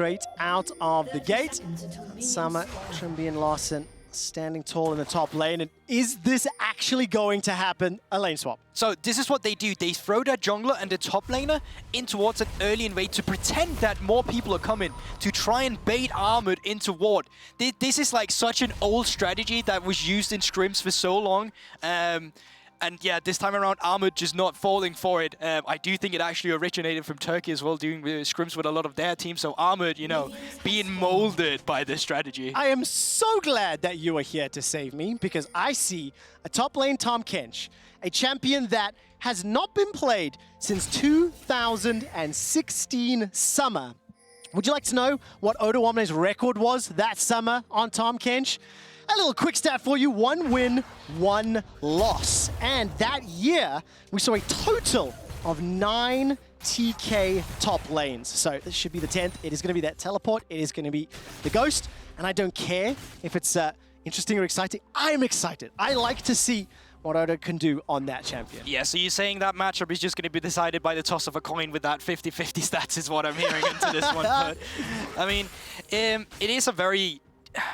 straight out of the gate. Summer, Trimby, and Larson standing tall in the top lane. And is this actually going to happen? A lane swap. So this is what they do. They throw their jungler and the top laner in towards an early invade to pretend that more people are coming, to try and bait Armored into ward. This is like such an old strategy that was used in scrims for so long. And yeah, this time around, Armored just not falling for it. I do think it actually originated from Turkey as well, doing scrims with a lot of their teams. So Armored, you know, being molded by this strategy. I am so glad that you are here to save me, because I see a top lane Tahm Kench, a champion that has not been played since 2016 summer. Would you like to know what Odo Omne's record was that summer on Tahm Kench? A little quick stat for you: 1 win, 1 loss. And that year, we saw a total of 9 TK top lanes. So this should be the 10th. It is going to be that teleport. It is going to be the Ghost. And I don't care if it's interesting or exciting. I'm excited. I like to see what Odo can do on that champion. Yeah, so you're saying that matchup is just going to be decided by the toss of a coin with that 50-50 stats is what I'm hearing into this one. But, I mean, it is a very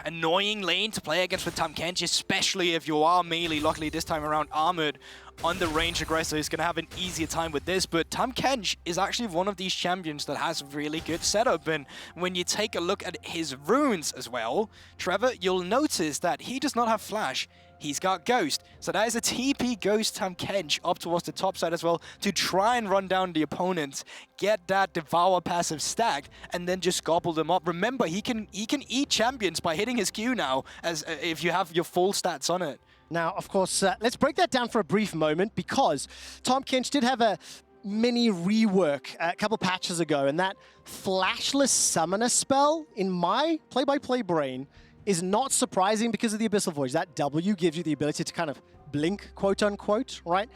annoying lane to play against with Tahm Kench, especially if you are melee. Luckily this time around, Armored on the range aggressor is going to have an easier time with this, but Tahm Kench is actually one of these champions that has really good setup, and when you take a look at his runes as well, Trevor, you'll notice that he does not have flash. He's got Ghost. So that is a TP Ghost Tahm Kench up towards the top side as well to try and run down the opponents, get that Devour passive stacked, and then just gobble them up. Remember, he can eat champions by hitting his Q now, as if you have your full stats on it. Now, of course, let's break that down for a brief moment, because Tahm Kench did have a mini rework a couple patches ago, and that flashless summoner spell, in my play-by-play brain, is not surprising because of the Abyssal Voyage. That W gives you the ability to kind of blink, quote unquote, right?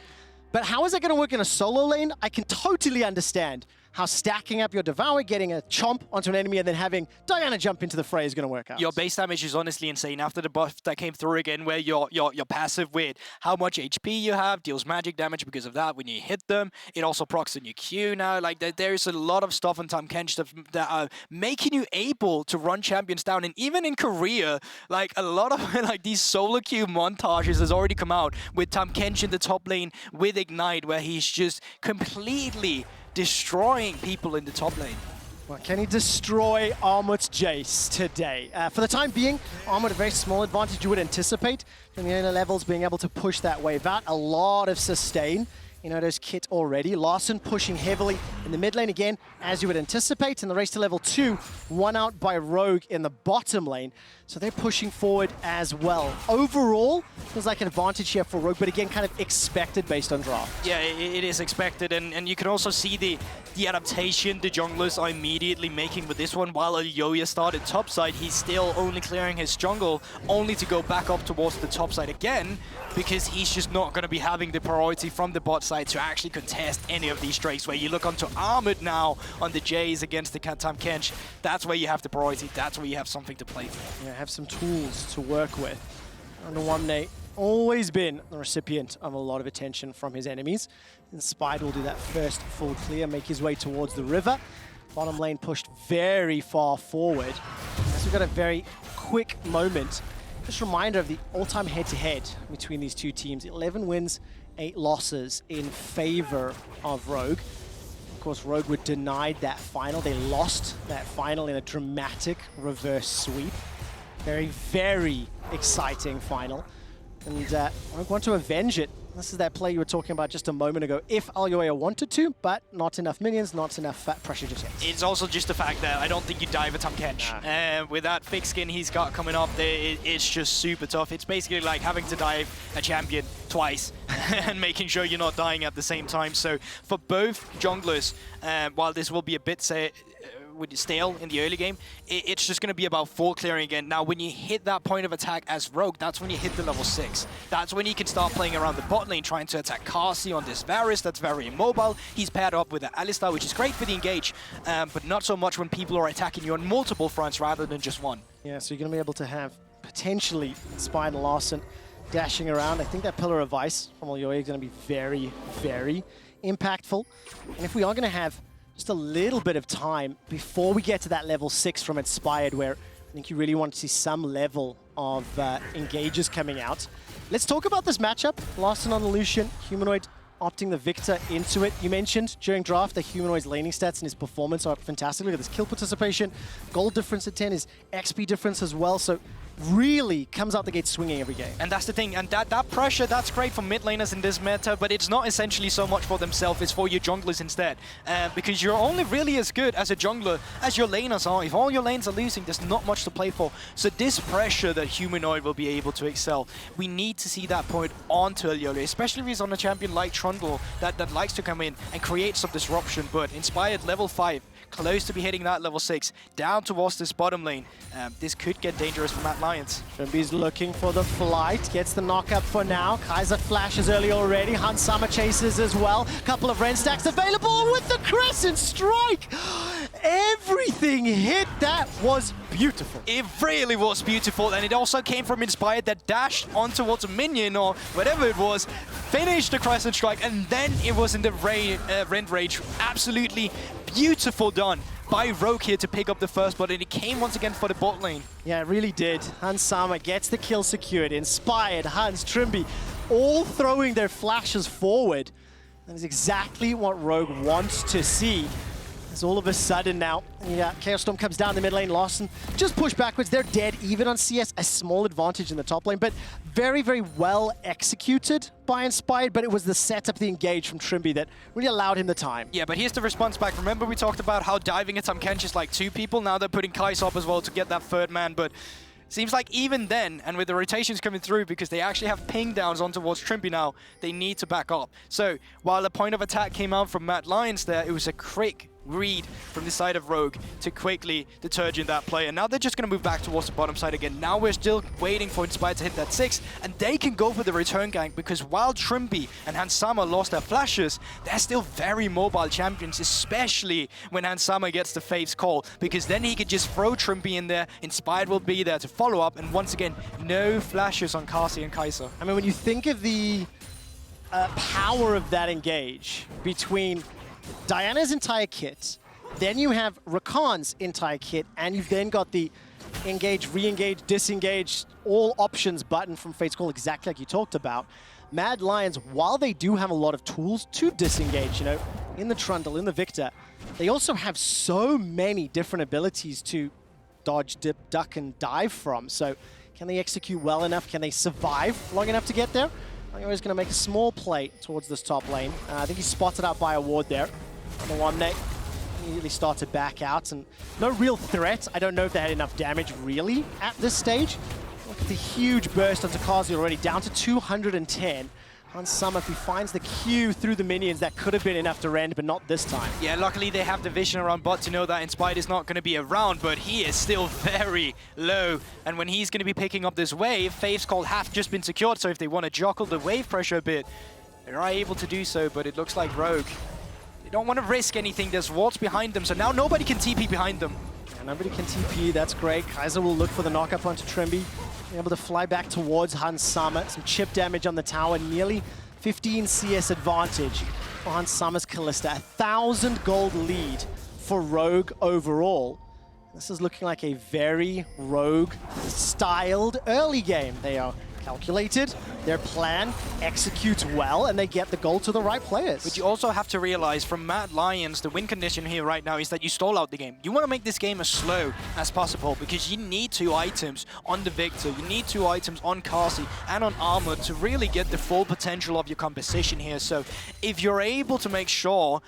But how is that going to work in a solo lane? I can totally understand how stacking up your Devour, getting a chomp onto an enemy, and then having Diana jump into the fray is going to work out. Your base damage is honestly insane after the buff that came through again, where your passive with how much HP you have deals magic damage because of that when you hit them. It also procs on your Q now. Like, there's a lot of stuff on Tahm Kench that are making you able to run champions down. And even in Korea, like, a lot of like these solo queue montages has already come out with Tahm Kench in the top lane with Ignite, where he's just completely destroying people in the top lane. Well, can he destroy Armored's Jace today? For the time being, Armored a very small advantage you would anticipate from the early levels, being able to push that wave out. A lot of sustain in Odo's kit already. Larson pushing heavily in the mid lane again, as you would anticipate. In the race to level 2, one out by Rogue in the bottom lane. So they're pushing forward as well. Overall, feels like an advantage here for Rogue, but again, kind of expected based on draft. Yeah, it is expected, and you can also see the adaptation the junglers are immediately making with this one. While Yoya started topside, he's still only clearing his jungle, only to go back up towards the top side again, because he's just not going to be having the priority from the bot side to actually contest any of these drakes. Where you look onto Armored now on the Jays against the Tahm Kench, that's where you have the priority, that's where you have something to play for. Yeah, have some tools to work with. Odo Omne always been the recipient of a lot of attention from his enemies. And Spide will do that first full clear, make his way towards the river. Bottom lane pushed very far forward. As we've got a very quick moment. Just a reminder of the all-time head-to-head between these two teams. 11 wins, 8 losses in favor of Rogue. Of course, Rogue were denied that final. They lost that final in a dramatic reverse sweep. Very, very exciting final. And Rogue want to avenge it. This is that play you were talking about just a moment ago. If Alyoya wanted to, but not enough minions, not enough pressure just yet. It's also just the fact that I don't think you dive at Tahm Kench. Nah. With that thick skin he's got coming up there, it's just super tough. It's basically like having to dive a champion twice and making sure you're not dying at the same time. So for both junglers, while this will be a bit stale in the early game, it's just going to be about full clearing again. Now, when you hit that point of attack as Rogue, that's when you hit the level 6. That's when you can start playing around the bot lane, trying to attack Carsey on this Varus that's very immobile. He's paired up with an Alistar, which is great for the engage, but not so much when people are attacking you on multiple fronts rather than just one. Yeah, so you're going to be able to have potentially Spide and Larson dashing around. I think that Pillar of Ice from Alyoya is going to be very, very impactful. And if we are going to have just a little bit of time before we get to that level 6 from Inspired, where I think you really want to see some level of engages coming out. Let's talk about this matchup. Larson on the Lucian, Humanoid opting the Victor into it. You mentioned during draft the Humanoid's laning stats and his performance are fantastic. Look at this kill participation, gold difference at 10, his XP difference as well. So really comes out the gate swinging every game. And that's the thing, and that pressure, that's great for mid laners in this meta, but it's not essentially so much for themselves, it's for your junglers instead. Because you're only really as good as a jungler as your laners are. If all your lanes are losing, there's not much to play for. So this pressure that Humanoid will be able to excel, we need to see that point onto Alioli, especially if he's on a champion like Trundle that likes to come in and create some disruption. But Inspired level 5, close to be hitting that level 6, down towards this bottom lane. This could get dangerous for Matt Lions. Trumby's looking for the flight, gets the knock up for now. Kaiser flashes early already, Hans Sama chases as well. Couple of Ren stacks available with the Crescent Strike! Everything hit, that was beautiful. It really was beautiful, and it also came from Inspired that dashed on towards a minion or whatever it was, finished the Crescent Strike, and then it was in the Rend Rage. Absolutely beautiful done by Rogue here to pick up the first blood, and it came once again for the bot lane. Yeah, it really did. Hans Sama gets the kill secured. Inspired, Hans, Trimby, all throwing their flashes forward. That is exactly what Rogue wants to see. As all of a sudden now, Chaos Storm comes down the mid lane, Larson just push backwards. They're dead, even on CS, a small advantage in the top lane, but very, very well executed by Inspired, but it was the setup, the engage from Trimby that really allowed him the time. Yeah, but here's the response back. Remember we talked about how diving at Tamkench is like 2 people? Now they're putting Kai's up as well to get that 3rd man, but seems like even then, and with the rotations coming through, because they actually have ping downs on towards Trimby now, they need to back up. So while the point of attack came out from Matt Lions there, it was a quick read from the side of Rogue to quickly detergent that play. And now they're just going to move back towards the bottom side again. Now we're still waiting for Inspired to hit that 6, and they can go for the return gank, because while Trimby and Hans Sama lost their flashes, they're still very mobile champions, especially when Hans Sama gets the Faith's Call, because then he could just throw Trimby in there, Inspired will be there to follow up, and once again, no flashes on Kasi and Kaiser. I mean, when you think of the power of that engage between Diana's entire kit, then you have Rakan's entire kit, and you've then got the engage, re-engage, disengage, all options button from Fate's Call, exactly like you talked about. Mad Lions, while they do have a lot of tools to disengage, you know, in the Trundle, in the Victor, they also have so many different abilities to dodge, dip, duck, and dive from. So can they execute well enough? Can they survive long enough to get there? I'm always going to make a small play towards this top lane. I think he's spotted out by a ward there. On the one net, immediately start to back out, and no real threat. I don't know if they had enough damage really at this stage. Look at the huge burst onto Kazi already, down to 210. Hans Sama, if he finds the Q through the minions, that could have been enough to rend, but not this time. Yeah, luckily they have the vision around bot to know that Inspired is not going to be around, but he is still very low. And when he's going to be picking up this wave, Faith's Call have just been secured, so if they want to juggle the wave pressure a bit, they are able to do so, but it looks like Rogue, they don't want to risk anything. There's wards behind them, so now nobody can TP behind them. Yeah, nobody can TP, that's great. Kaiser will look for the knock-up onto Trimby. Able to fly back towards Hans Sama. Some chip damage on the tower, nearly 15 CS advantage for Hans Sama's Kalista. 1,000 gold lead for Rogue overall. This is looking like a very Rogue-styled early game. They are calculated, their plan executes well, and they get the goal to the right players. But you also have to realize from Mad Lions, the win condition here right now is that you stall out the game. You want to make this game as slow as possible, because you need 2 items on the Victor, you need 2 items on Kasi and on Armor to really get the full potential of your composition here. So if you're able to make sure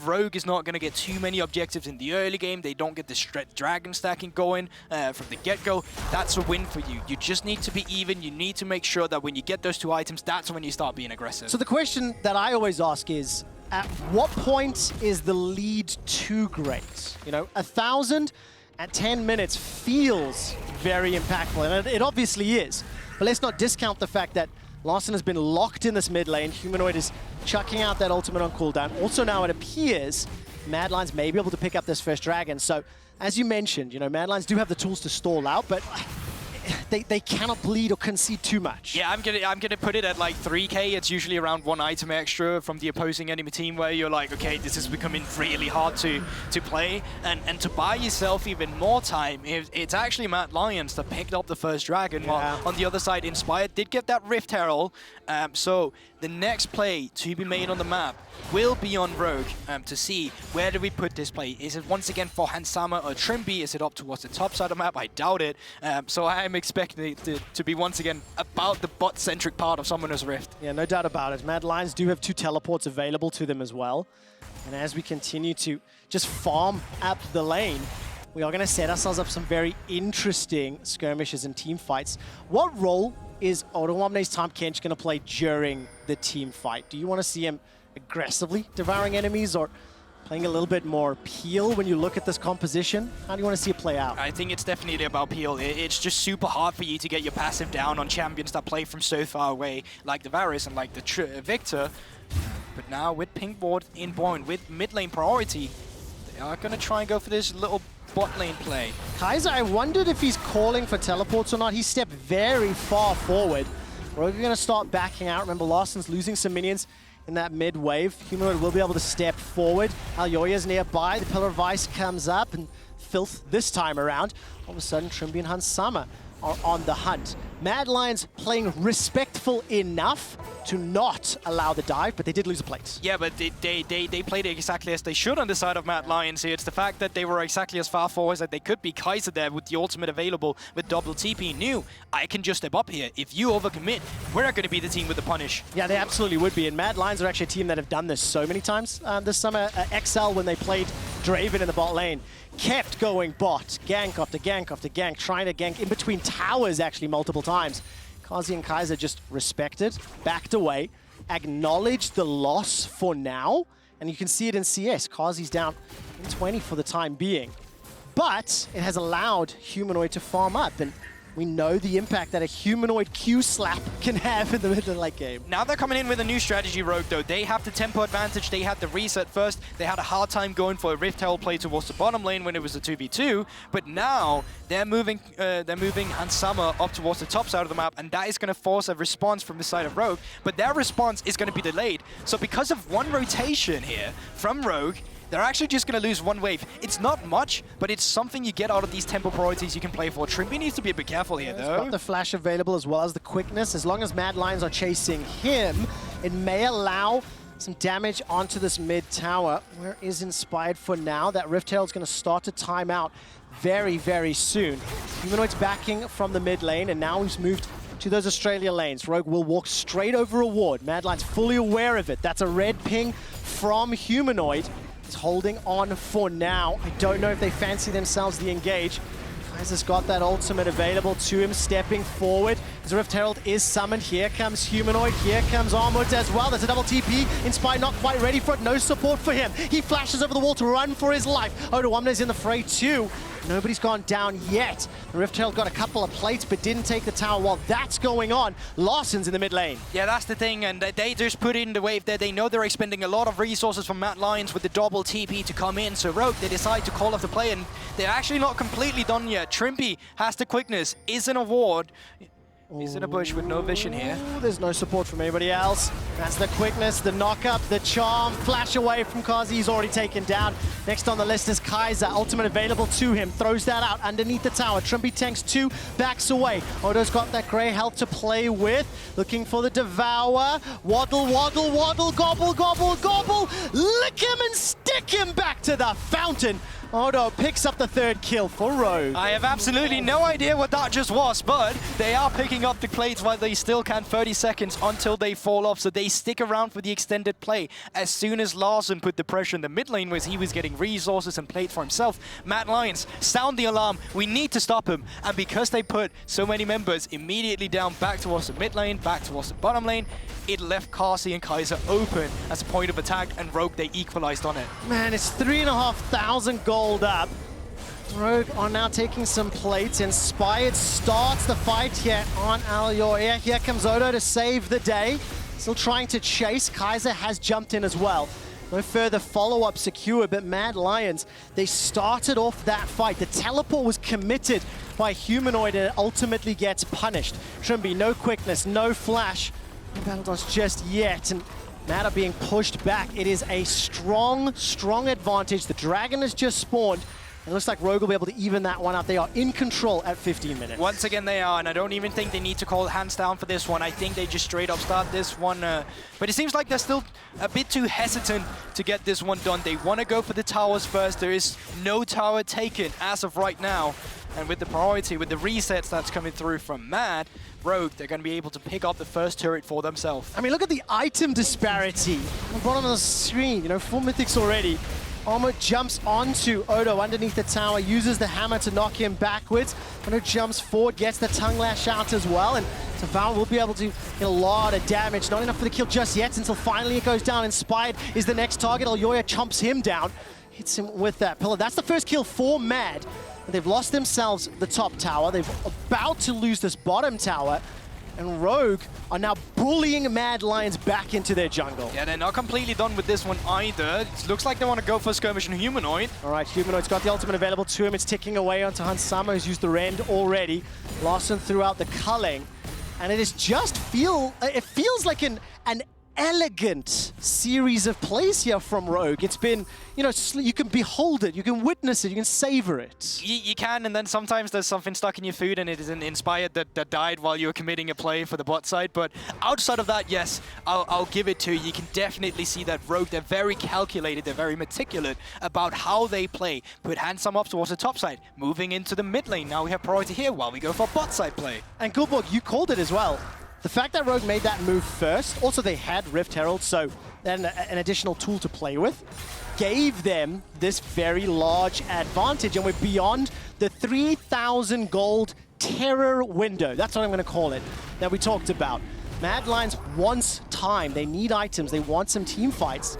Rogue is not going to get too many objectives in the early game, they don't get the dragon stacking going from the get-go, that's a win for you. You just need to be even, you need to make sure that when you get those 2 items, that's when you start being aggressive. So the question that I always ask is, at what point is the lead too great? You know, 1,000 at 10 minutes feels very impactful, and it obviously is. But let's not discount the fact that Larson has been locked in this mid lane. Humanoid is chucking out that ultimate on cooldown. Also now it appears Mad Lions may be able to pick up this first dragon. So as you mentioned, you know, Mad Lions do have the tools to stall out, but they cannot bleed or concede too much. Yeah, I'm gonna put it at like 3k. It's usually around 1 item extra from the opposing enemy team, where you're like, okay, this is becoming really hard to play, and to buy yourself even more time. It's actually Mad Lions that picked up the first dragon, while on the other side, Inspired did get that Rift Herald. So the next play to be made on the map will be on Rogue, to see where do we put this play. Is it once again for Hansama or Trimby? Is it up towards the top side of the map? I doubt it. So I'm expecting it to be once again about the bot-centric part of Summoner's Rift. Yeah, no doubt about it. Mad Lions do have 2 teleports available to them as well. And as we continue to just farm up the lane, we are going to set ourselves up some very interesting skirmishes and team fights. What role is Odoamne's Tahm Kench going to play during the team fight? Do you want to see him aggressively devouring enemies, or playing a little bit more peel when you look at this composition? How do you want to see it play out? I think it's definitely about peel. It's just super hard for you to get your passive down on champions that play from so far away, like the Varus and like the Victor. But now with pink ward in point, with mid lane priority, they are going to try and go for this little bot lane play. Kaiser, I wondered if he's calling for teleports or not. He stepped very far forward. Rogue are going to start backing out. Remember, Larsen's losing some minions in that mid wave. Humanoid will be able to step forward. Alyoya's nearby. The Pillar of Ice comes up, and Filth this time around. All of a sudden, Trimby and Hansama are on the hunt. Mad Lions playing respectful enough to not allow the dive, but they did lose a plate. Yeah, but they played it exactly as they should on the side of Mad Lions here. It's the fact that they were exactly as far forward as they could be. Kaiser there with the ultimate available with double TP knew, I can just step up here. If you overcommit, we're not going to be the team with the punish. Yeah, they absolutely would be. And Mad Lions are actually a team that have done this so many times this summer. XL, when they played Draven in the bot lane, kept going bot, gank after gank after gank, trying to gank in between towers actually multiple times. Kazi and Kaiser just respected, backed away, acknowledged the loss for now, and you can see it in CS. Kazi's down in 20 for the time being. But it has allowed Humanoid to farm up, and we know the impact that a Humanoid Q-slap can have in the middle of the late game. Now they're coming in with a new strategy, Rogue, though. They have the tempo advantage. They had the reset first. They had a hard time going for a Rift Herald play towards the bottom lane when it was a 2v2. But now they're moving Hansama up towards the top side of the map, and that is going to force a response from the side of Rogue. But their response is going to be delayed. So because of one rotation here from Rogue, they're actually just going to lose one wave. It's not much, but it's something you get out of these tempo priorities you can play for. Trimby needs to be a bit careful here, though. He's got the flash available as well as the quickness. As long as Mad Lions are chasing him, it may allow some damage onto this mid tower. Where is Inspired for now? That Rift Herald's going to start to time out very, very soon. Humanoid's backing from the mid lane, and now he's moved to those Australia lanes. Rogue will walk straight over a ward. Mad Lions fully aware of it. That's a red ping from Humanoid. He's holding on for now. I don't know if they fancy themselves the engage. Kaiser's got that ultimate available to him, stepping forward. As Rift Herald is summoned. Here comes Humanoid. Here comes Armwood as well. There's a double TP. Inspire not quite ready for it. No support for him. He flashes over the wall to run for his life. Odoamne's in the fray too. Nobody's gone down yet. The Rift Herald got a couple of plates but didn't take the tower. While that's going on, Larsen's in the mid lane. Yeah, that's the thing, and they just put in the wave there. They know they're expending a lot of resources from Mad Lions with the double TP to come in. So Rogue, they decide to call off the play, and they're actually not completely done yet. Trimby has the quickness, is in a ward. He's in a bush with no vision here. There's no support from anybody else. That's the quickness, the knock-up, the charm. Flash away from Kazi, he's already taken down. Next on the list is Kaiser. Ultimate available to him. Throws that out underneath the tower. Trimby tanks 2, backs away. Odo's got that grey health to play with. Looking for the Devour. Waddle, waddle, waddle, gobble, gobble, gobble. Lick him and stick him back to the fountain. Odo picks up the 3rd kill for Rogue. I have absolutely no idea what that just was, but they are picking up the plates while they still can. 30 seconds until they fall off, so they stick around for the extended play. As soon as Larsen put the pressure in the mid lane, where he was getting resources and plates for himself, Mad Lions sound the alarm. We need to stop him. And because they put so many members immediately down back towards the mid lane, back towards the bottom lane, it left Kazi and Kaiser open as a point of attack, and Rogue, they equalized on it. Man, it's 3,500 gold up. Rogue are now taking some plates. Inspired starts the fight here on Alyoya. Here comes Odo to save the day. Still trying to chase. Kaiser has jumped in as well. No further follow-up secured, but Mad Lions, they started off that fight. The teleport was committed by Humanoid and it ultimately gets punished. Trimby, no quickness, no flash. No battle dance just yet, and Mad are being pushed back. It is a strong, strong advantage. The Dragon has just spawned. It looks like Rogue will be able to even that one out. They are in control at 15 minutes. Once again, they are, and I don't even think they need to call hands down for this one. I think they just straight up start this one. But it seems like they're still a bit too hesitant to get this one done. They want to go for the towers first. There is no tower taken as of right now. And with the priority, with the resets that's coming through from Mad, Rogue, they're going to be able to pick up the first turret for themselves. I mean, look at the item disparity on the bottom of the screen. You know, 4 mythics already. Armor jumps onto Odo underneath the tower, uses the hammer to knock him backwards. Odo jumps forward, gets the tongue lash out as well, and Taval will be able to get a lot of damage. Not enough for the kill just yet until finally it goes down. Inspired is the next target. Alyoya chomps him down, hits him with that pillar. That's the first kill for Mad. They've lost themselves the top tower. They're about to lose this bottom tower. And Rogue are now bullying Mad Lions back into their jungle. Yeah, they're not completely done with this one either. It looks like they want to go for Skirmish and Humanoid. All right, Humanoid's got the ultimate available to him. It's ticking away onto Hansama, who's used the Rend already. Larson threw out the culling. And it is just it feels like an elegant series of plays here from Rogue. It's been, you know, you can behold it, you can witness it, you can savor it. You can, and then sometimes there's something stuck in your food and it is an Inspired that died while you were committing a play for the bot side. But outside of that, yes, I'll give it to you. You can definitely see that Rogue, they're very calculated, they're very meticulous about how they play. Put Handsome up towards the top side, moving into the mid lane. Now we have priority here while we go for bot side play. And Gulborg, you called it as well. The fact that Rogue made that move first, also they had Rift Herald, so then an additional tool to play with, gave them this very large advantage, and we're beyond the 3,000 gold terror window. That's what I'm going to call it, that we talked about. Mad Lions wants time. They need items. They want some team fights.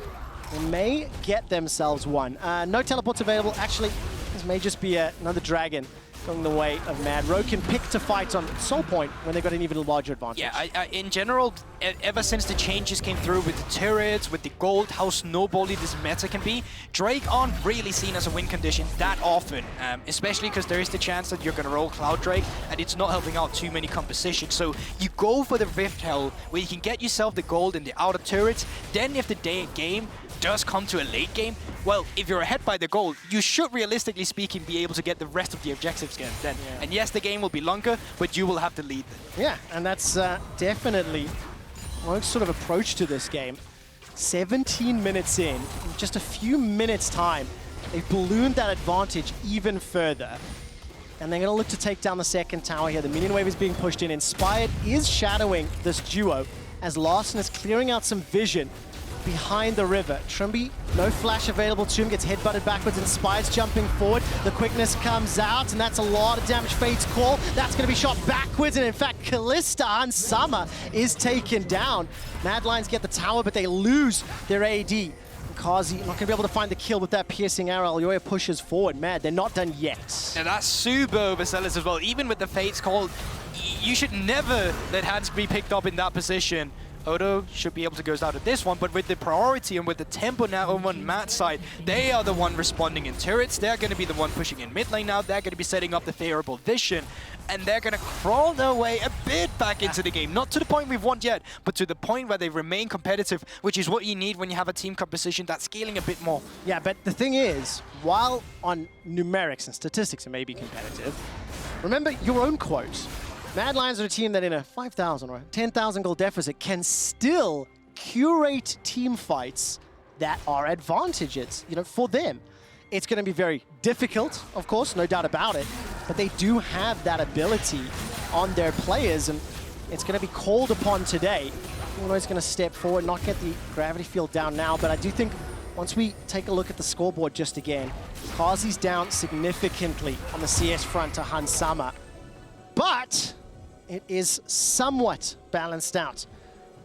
They may get themselves one. No teleports available. Actually, this may just be another dragon going the way of Mad. Rogue can pick to fight on Soul Point when they've got an even larger advantage. Yeah, in general, ever since the changes came through with the turrets, with the gold, how snowbally this meta can be, Drake aren't really seen as a win condition that often, especially because there is the chance that you're going to roll Cloud Drake and it's not helping out too many compositions. So you go for the Rift Herald where you can get yourself the gold in the outer turrets. Then if the game does come to a late game, well, if you're ahead by the gold, you should realistically speaking be able to get the rest of the objectives again then. Yeah. And yes, the game will be longer, but you will have to lead them. Yeah, and that's definitely Rogue's sort of approach to this game. 17 minutes in just a few minutes time, they've ballooned that advantage even further. And they're going to look to take down the second tower here. The minion wave is being pushed in. Inspired is shadowing this duo as Larson is clearing out some vision behind the river. Trimby, no flash available to him, gets headbutted backwards. Inspired's jumping forward. The quickness comes out, and that's a lot of damage. Fate's call. That's going to be shot backwards, and in fact, Kalista and Summer is taken down. Mad Lions get the tower, but they lose their AD. Kazi not going to be able to find the kill with that piercing arrow. Alyoya pushes forward. Mad, they're not done yet. And that's super overzealous as well. Even with the Fate's call, you should never let hands be picked up in that position. Odo should be able to go out of this one, but with the priority and with the tempo now on Matt's side, they are the one responding in turrets. They're going to be the one pushing in mid lane now. They're going to be setting up the favorable vision, and they're going to crawl their way a bit back into the game. Not to the point we've won yet, but to the point where they remain competitive, which is what you need when you have a team composition that's scaling a bit more. Yeah, but the thing is, while on numerics and statistics it may be competitive, remember your own quote. Mad Lions are a team that in a 5,000 or 10,000 gold deficit can still curate team fights that are advantages, you know, for them. It's going to be very difficult, of course, no doubt about it, but they do have that ability on their players, and it's going to be called upon today. Humanoid's going to step forward, not get the gravity field down now, but I do think once we take a look at the scoreboard just again, Kazi's down significantly on the CS front to Hansama, but it is somewhat balanced out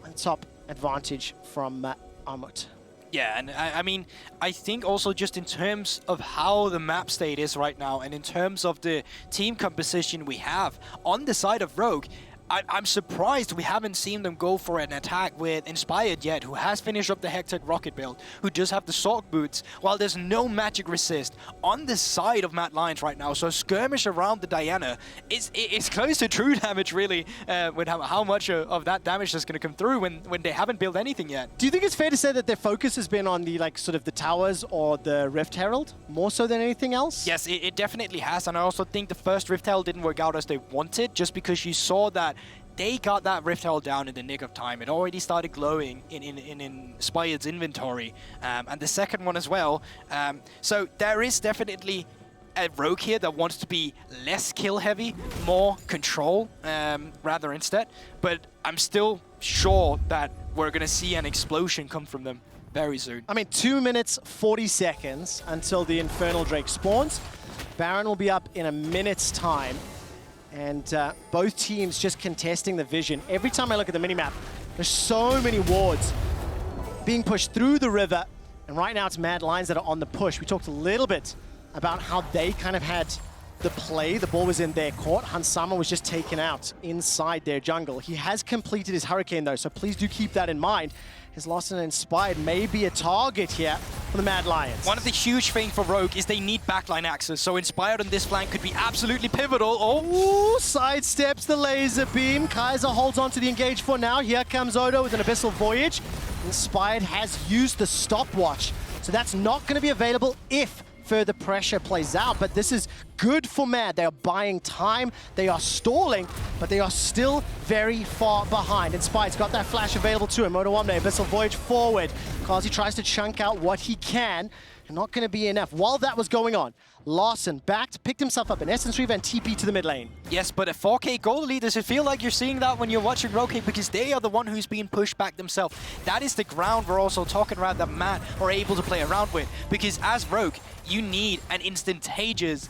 on top advantage from Amut. Yeah, and I mean, I think also just in terms of how the map state is right now and in terms of the team composition we have on the side of Rogue, I'm surprised we haven't seen them go for an attack with Inspired yet, who has finished up the Hectic rocket build, who does have the Sock Boots, while there's no magic resist on the side of Mad Lions right now. So skirmish around the Diana is close to true damage, really, with how much of that damage is going to come through when they haven't built anything yet. Do you think it's fair to say that their focus has been on the, like, sort of the towers or the Rift Herald, more so than anything else? Yes, it definitely has, and I also think the first Rift Herald didn't work out as they wanted, just because you saw that they got that Rift Herald down in the nick of time. It already started glowing in Inspired's inventory, and the second one as well. So there is definitely a rogue here that wants to be less kill heavy, more control rather instead. But I'm still sure that we're going to see an explosion come from them very soon. I mean, 2 minutes, 40 seconds until the Infernal Drake spawns. Baron will be up in a minute's time. And both teams just contesting the vision. Every time I look at the minimap, there's so many wards being pushed through the river. And right now it's Mad Lions that are on the push. We talked a little bit about how they kind of had the play. The ball was in their court. Hansama was just taken out inside their jungle. He has completed his Hurricane though, so please do keep that in mind. His Lost and Inspired may be a target here for the Mad Lions. One of the huge things for Rogue is they need backline access, so Inspired on this flank could be absolutely pivotal. Oh, sidesteps the laser beam. Kaiser holds on to the engage for now. Here comes Odo with an Abyssal Voyage. Inspired has used the stopwatch, so that's not going to be available if further pressure plays out, but this is good for Mad. They are buying time, they are stalling, but they are still very far behind. Inspired's got that flash available to him. Odo Omne, Abyssal Voyage forward. Kazi tries to chunk out what he can, and not going to be enough. While that was going on, Larson backed, picked himself up an Essence Reaver and TP to the mid lane. Yes, but a 4K goal lead, does it feel like you're seeing that when you're watching Rogue? Because they are the one who's being pushed back themselves. That is the ground we're also talking about that Mad are able to play around with. Because as Rogue, you need an instantaneous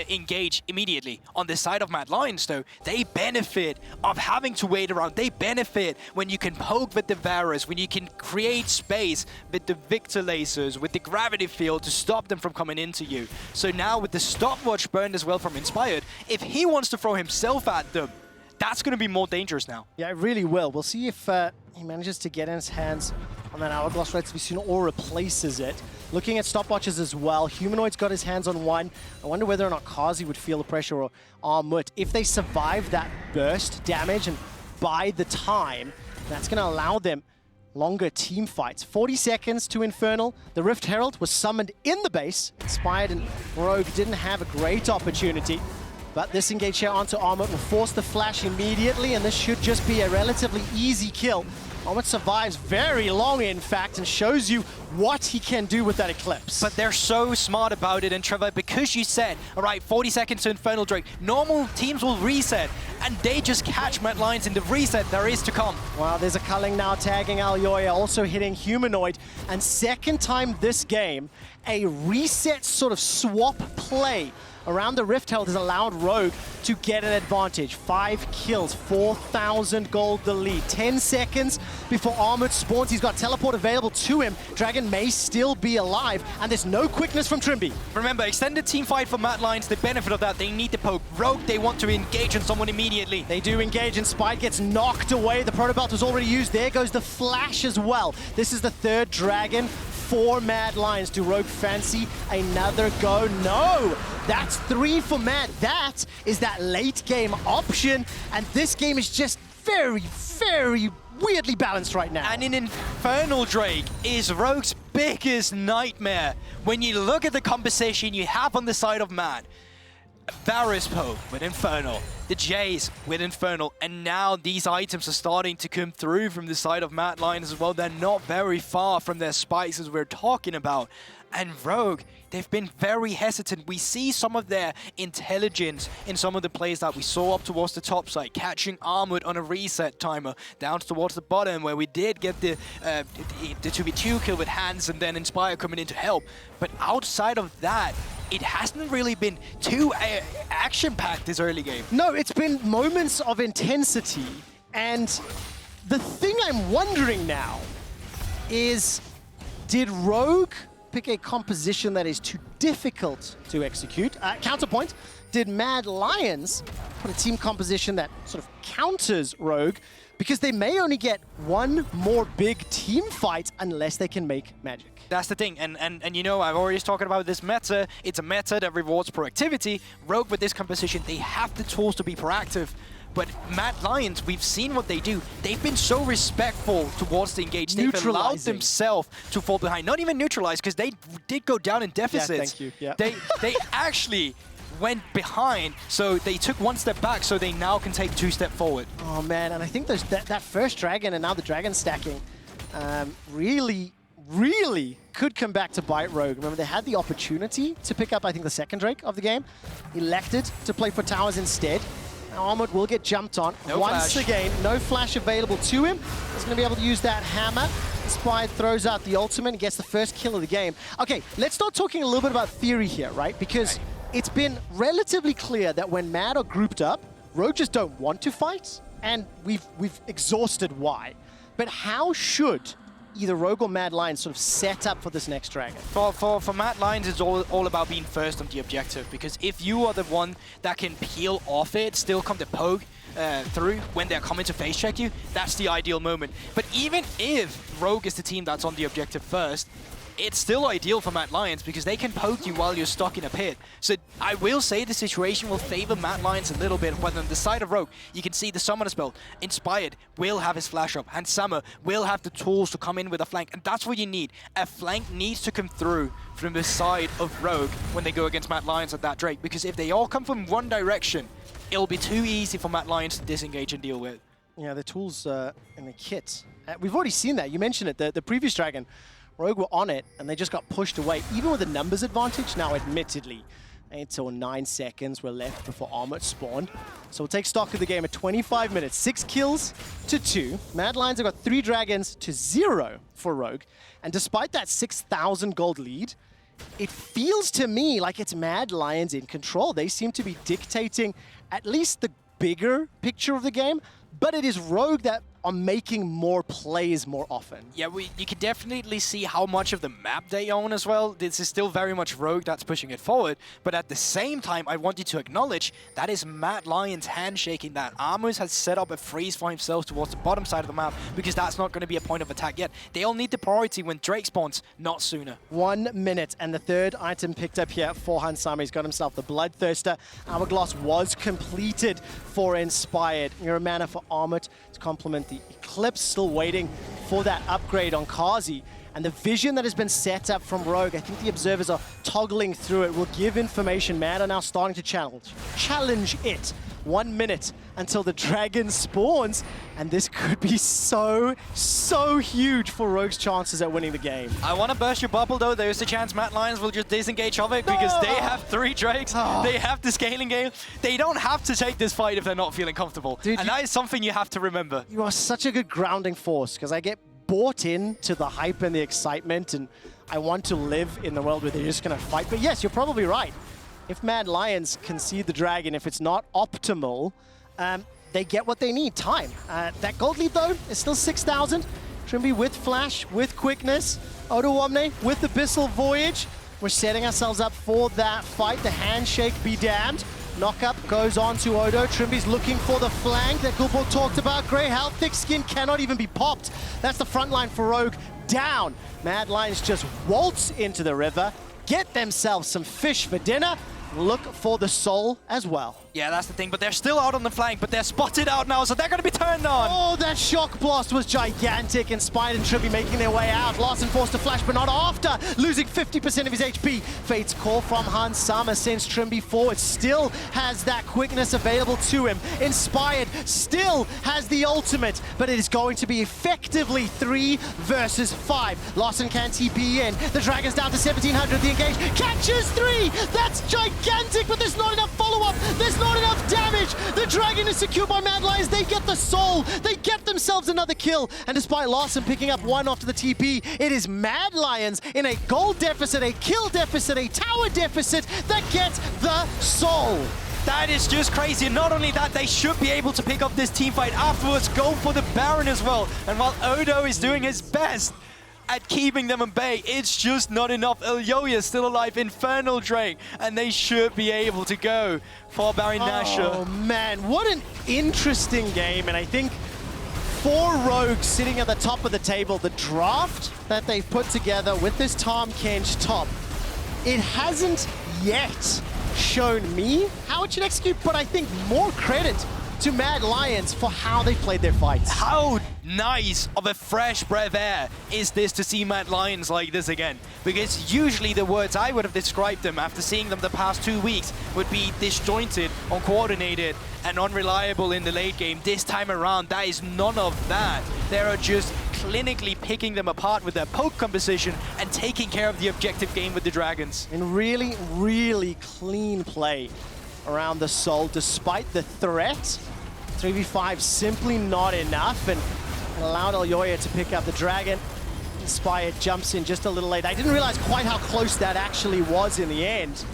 engage immediately. On the side of Mad Lions, though, they benefit of having to wait around. They benefit when you can poke with the Varus, when you can create space with the Victor lasers, with the gravity field to stop them from coming into you. So now with the stopwatch burned as well from Inspired, if he wants to throw himself at them, that's going to be more dangerous now. Yeah, it really will. We'll see if he manages to get in his hands on that Hourglass relatively soon or replaces it. Looking at stopwatches as well, Humanoid's got his hands on one. I wonder whether or not Kazi would feel the pressure or Armut. If they survive that burst damage and buy the time, that's going to allow them longer team fights. 40 seconds to Infernal. The Rift Herald was summoned in the base. Inspired and Rogue didn't have a great opportunity, but this engage here onto Armut will force the flash immediately, and this should just be a relatively easy kill. Armut survives very long, in fact, and shows you what he can do with that Eclipse. But they're so smart about it, and Trevor, because you said, all right, 40 seconds to Infernal Drake, normal teams will reset, and they just catch Mad Lions in the reset there is to come. Wow, there's a culling now tagging Alyoya, also hitting Humanoid, and second time this game, a reset sort of swap play around the Rift Herald has allowed Rogue to get an advantage. 5 kills, 4,000 gold the lead. 10 seconds before Armut spawns. He's got teleport available to him. Dragon may still be alive, and there's no quickness from Trimby. Remember, extended team fight for Mad Lions, the benefit of that, they need to poke. Rogue, they want to engage on someone immediately. They do engage, and Spike gets knocked away. The Protobelt was already used. There goes the flash as well. This is the third Dragon for Mad Lions. Do Rogue fancy another go? No! That's 3 for Mad. That is that late game option, and this game is just very, very weirdly balanced right now. And in Infernal Drake is Rogue's biggest nightmare. When you look at the composition you have on the side of Mad, Varus poke with Infernal, the Jays with Infernal, and now these items are starting to come through from the side of Mad Lions as well. They're not very far from their spikes as we're talking about. And Rogue, they've been very hesitant. We see some of their intelligence in some of the plays that we saw up towards the top side, catching Armut on a reset timer, down towards the bottom where we did get the 2v2 kill with Hands and then Inspire coming in to help. But outside of that, it hasn't really been too action-packed this early game. No, it's been moments of intensity. And the thing I'm wondering now is, did Rogue pick a composition that is too difficult to execute? Counterpoint, did Mad Lions put a team composition that sort of counters Rogue? Because they may only get one more big team fight unless they can make magic. That's the thing, and you know, I've already talking about this meta. It's a meta that rewards proactivity. Rogue with this composition, they have the tools to be proactive. But Mad Lions, we've seen what they do. They've been so respectful towards the engage. They've allowed themselves to fall behind. Not even neutralize, because they did go down in deficits. Yeah, thank you. Yeah. They actually went behind, so they took one step back, so they now can take 2 steps forward. Oh man, and I think there's that first dragon and now the dragon stacking really could come back to bite Rogue. Remember, they had the opportunity to pick up, I think, the second Drake of the game. Elected to play for towers instead. Now Armored will get jumped on. Once again, no flash available to him. He's going to be able to use that hammer. Inspired throws out the ultimate and gets the first kill of the game. Okay, let's start talking a little bit about theory here, right? Because it's been relatively clear that when Mad are grouped up, Rogue just don't want to fight, and we've exhausted why. But how should either Rogue or Mad Lions sort of set up for this next dragon? For Mad Lions, it's all about being first on the objective, because if you are the one that can peel off it, still come to poke through when they're coming to face check you, that's the ideal moment. But even if Rogue is the team that's on the objective first, it's still ideal for Mad Lions because they can poke you while you're stuck in a pit. So I will say the situation will favor Mad Lions a little bit, whether on the side of Rogue, you can see the Summoner spell. Inspired will have his flash up, and Summer will have the tools to come in with a flank, and that's what you need. A flank needs to come through from the side of Rogue when they go against Mad Lions at that Drake, because if they all come from one direction, it'll be too easy for Mad Lions to disengage and deal with. Yeah, the tools in the kit. We've already seen that. You mentioned it, the previous dragon. Rogue were on it, and they just got pushed away, even with a numbers advantage. Now, admittedly, 8 or 9 seconds were left before Armored spawned. So we'll take stock of the game at 25 minutes. 6 kills to 2. Mad Lions have got 3 dragons to 0 for Rogue. And despite that 6,000 gold lead, it feels to me like it's Mad Lions in control. They seem to be dictating at least the bigger picture of the game, but it is Rogue that are making more plays more often. Yeah, you can definitely see how much of the map they own as well. This is still very much Rogue that's pushing it forward, but at the same time, I want you to acknowledge that is Mad Lions handshaking that. Amos has set up a freeze for himself towards the bottom side of the map because that's not going to be a point of attack yet. They'll need the priority when Drake spawns, not sooner. 1 minute, and the third item picked up here for Hansama. He's got himself the Bloodthirster. Hourglass was completed for Inspired. You're a mana for Armored to complement the Eclipse, still waiting for that upgrade on Kazi. And the vision that has been set up from Rogue, I think the observers are toggling through it, will give information. Mad are now starting to challenge it. 1 minute until the dragon spawns, and this could be so huge for Rogue's chances at winning the game. I want to burst your bubble though. There's a chance Mad Lions will just disengage of it because they have 3 Drakes. They have the scaling game. They don't have to take this fight if they're not feeling comfortable. Dude, and that is something you have to remember. You are such a good grounding force, because I get bought into the hype and the excitement, and I want to live in the world where they're just going to fight. But yes, you're probably right. If Mad Lions concede the dragon, if it's not optimal, they get what they need, time. That gold lead, though, is still 6,000. Trimby with flash, with quickness. Odo with Abyssal Voyage. We're setting ourselves up for that fight. The handshake be damned. Knockup goes on to Odo. Trimby's looking for the flank that Gulborg talked about. Grey health, thick skin cannot even be popped. That's the front line for Rogue. Down. Mad Lions just waltz into the river, get themselves some fish for dinner, look for the soul as well. Yeah, that's the thing, but they're still out on the flank, but they're spotted out now, so they're going to be turned on. Oh, that shock blast was gigantic. Inspired and Trimby making their way out. Larson forced to flash, but not after, losing 50% of his HP. Fate's call from Hansama sends Trimby forward. Still has that quickness available to him. Inspired still has the ultimate, but it is going to be effectively 3 versus 5. Larson can TP in. The Dragon's down to 1,700. The engage catches 3. That's gigantic, but there's not enough follow-up. There's not enough damage. The Dragon is secured by Mad Lions. They get the soul. They get themselves another kill. And despite Larson picking up 1 after the TP, it is Mad Lions in a gold deficit, a kill deficit, a tower deficit that gets the soul. That is just crazy. Not only that, they should be able to pick up this team fight afterwards, go for the Baron as well. And while Odo is doing his best, at keeping them in bay. It's just not enough. Elyoya still alive, Infernal Drake, and they should be able to go for Baron Nashor. Oh man, what an interesting game, and I think for Rogue sitting at the top of the table, the draft that they've put together with this Tahm Kench top, it hasn't yet shown me how it should execute, but I think more credit to Mad Lions for how they played their fights. How nice of a fresh breath of air is this to see Mad Lions like this again? Because usually the words I would have described them after seeing them the past 2 weeks would be disjointed, uncoordinated, and unreliable in the late game. This time around, that is none of that. They are just clinically picking them apart with their poke composition and taking care of the objective game with the Dragons. And really, really clean play around the Soul, despite the threat. 3v5 simply not enough, and allowed Elyoya to pick up the Dragon. Inspired jumps in just a little late. I didn't realize quite how close that actually was in the end.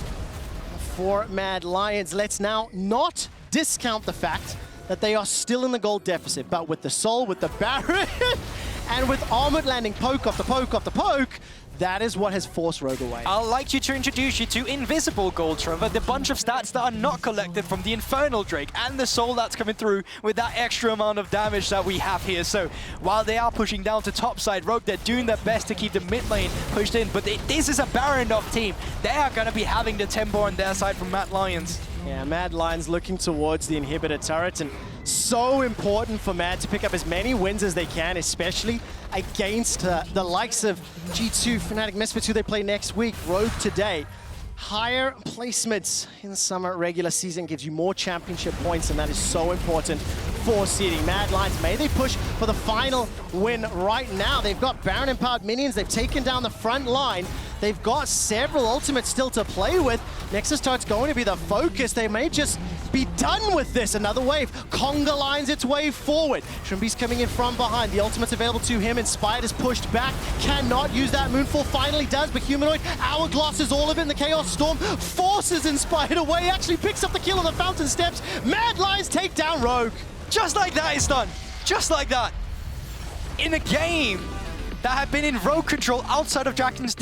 For Mad Lions, let's now not discount the fact that they are still in the gold deficit, but with the Soul, with the Baron, and with Armored landing poke after poke after poke, that is what has forced Rogue away. I'd like you to introduce you to Invisible Gold, Trevor, the bunch of stats that are not collected from the Infernal Drake and the Soul that's coming through with that extra amount of damage that we have here. So while they are pushing down to top side, Rogue, they're doing their best to keep the mid lane pushed in, but this is a Baron off team. They are going to be having the tempo on their side from Mad Lions. Yeah, Mad Lions looking towards the inhibitor turret, and so important for Mad to pick up as many wins as they can, especially against the likes of G2, Fnatic, Misfits, who they play next week, Rogue today. Higher placements in the summer regular season gives you more championship points, and that is so important for seeding. Mad Lions, may they push for the final win right now. They've got Baron empowered minions, they've taken down the front line. They've got several ultimates still to play with. Nexus Turret's going to be the focus. They may just be done with this. Another wave. Conga lines its way forward. Shrimby's coming in from behind. The ultimate's available to him. Inspired is pushed back. Cannot use that Moonfall. Finally does, but Humanoid hourglasses all of it in the Chaos Storm. Forces Inspired away. Actually picks up the kill on the Fountain Steps. Mad Lions take down Rogue. Just like that, it's done. Just like that. In a game that had been in Rogue control outside of Dragon's